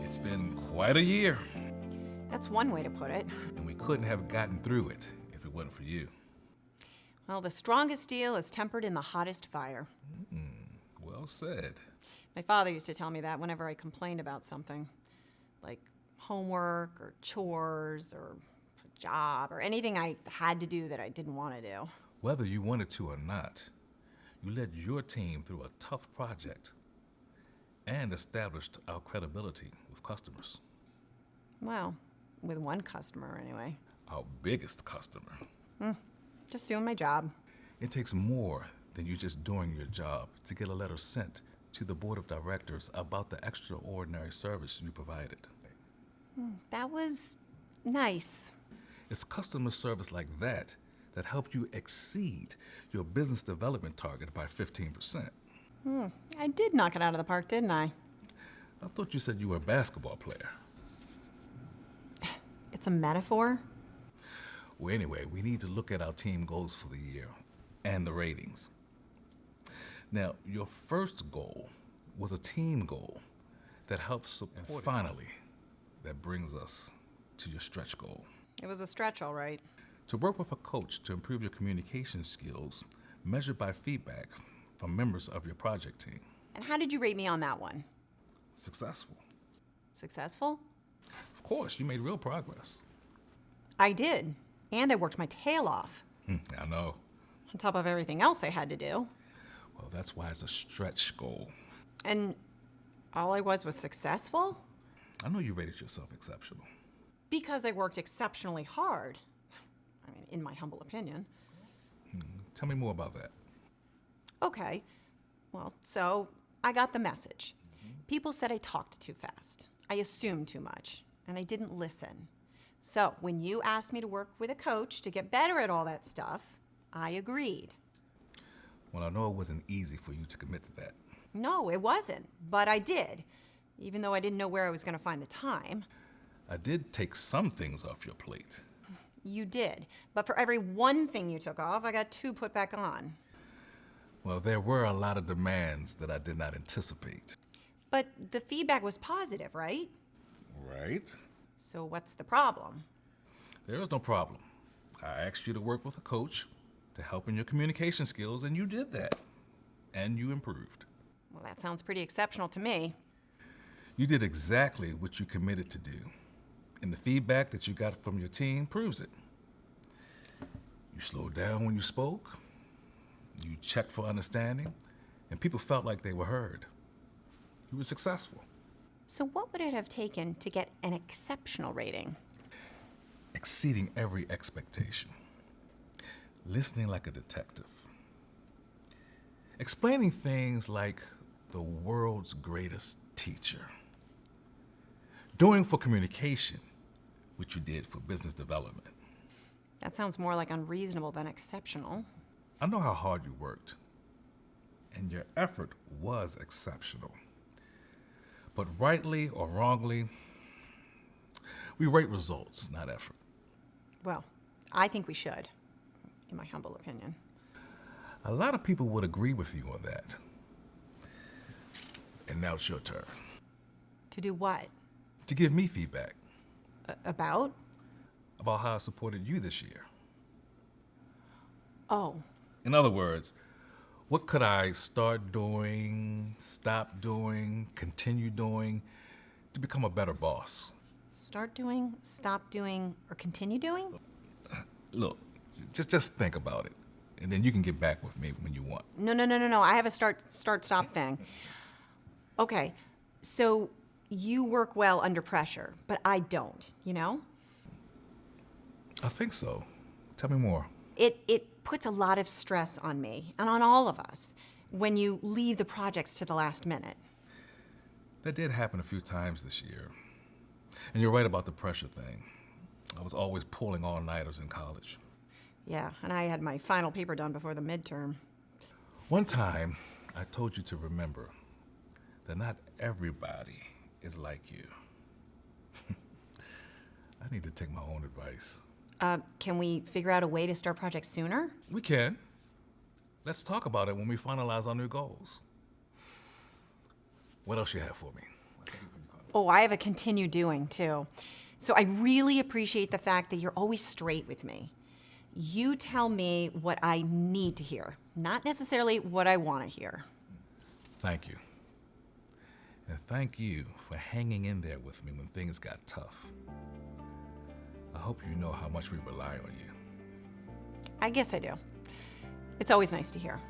It's been quite a year, That's one way to put it. and we couldn't have gotten through it if it wasn't for you. Well, the strongest steel is tempered in the hottest fire. Well said. My father used to tell me that whenever I complained about something, like homework or chores or a job or anything I had to do that I didn't want to do. Whether you wanted to or not, you led your team through a tough project and established our credibility with customers. Well, with one customer anyway. Our biggest customer. Just doing my job. It takes more than you just doing your job to get a letter sent to the board of directors about the extraordinary service you provided. That was nice. It's customer service like that that helped you exceed your business development target by 15%. I did knock it out of the park, didn't I? I thought you said you were a basketball player. It's a metaphor. Well, anyway, we need to look at our team goals for the year and the ratings. Now, your first goal was a team goal that helps support. And finally, that brings us to your stretch goal. It was a stretch, all right. To work with a coach to improve your communication skills, measured by feedback from members of your project team. And how did you rate me on that one? Successful. Successful? Of course, you made real progress. I did. And I worked my tail off. I know. On top of everything else I had to do. Well, that's why it's a stretch goal. And all I was successful? I know you rated yourself exceptional. Because I worked exceptionally hard. I mean, in my humble opinion. Tell me more about that. Okay. Well, so I got the message. People said I talked too fast. I assumed too much. And I didn't listen. So when you asked me to work with a coach to get better at all that stuff, I agreed. Well, I know it wasn't easy for you to commit to that. No, it wasn't. But I did. Even though I didn't know where I was going to find the time. I did take some things off your plate. You did. But for every one thing you took off, I got two put back on. Well, there were a lot of demands that I did not anticipate. But the feedback was positive, right? Right? So what's the problem? There is no problem. I asked you to work with a coach to help in your communication skills, and you did that. And you improved. Well, that sounds pretty exceptional to me. You did exactly what you committed to do. And the feedback that you got from your team proves it. You slowed down when you spoke. You checked for understanding. And people felt like they were heard. You were successful. So what would it have taken to get an exceptional rating? Exceeding every expectation. Listening like a detective. Explaining things like the world's greatest teacher. Doing for communication what you did for business development. That sounds more like unreasonable than exceptional. I know how hard you worked, and your effort was exceptional. But rightly or wrongly, we rate results, not effort. Well, I think we should, in my humble opinion. A lot of people would agree with you on that. And now it's your turn. To do what? To give me feedback About? about how I supported you this year. Oh, In other words, what could I start doing, stop doing, continue doing to become a better boss? start doing, stop doing, or continue doing? Look, just think about it, and then you can get back with me when you want. No. I have a stop thing. Okay, so you work well under pressure, but I don't, you know? I think so. Tell me more. It puts a lot of stress on me and on all of us when you leave the projects to the last minute. That did happen a few times this year. And you're right about the pressure thing. I was always pulling all-nighters in college. Yeah, and I had my final paper done before the midterm. One time, I told you to remember that not everybody is like you. I need to take my own advice. Can we figure out a way to start projects sooner? We can. Let's talk about it when we finalize our new goals. What else you have for me? Oh, I have a continue doing too. So I really appreciate the fact that you're always straight with me. You tell me what I need to hear, not necessarily what I want to hear. Thank you. And thank you for hanging in there with me when things got tough. I hope you know how much we rely on you. I guess I do. It's always nice to hear.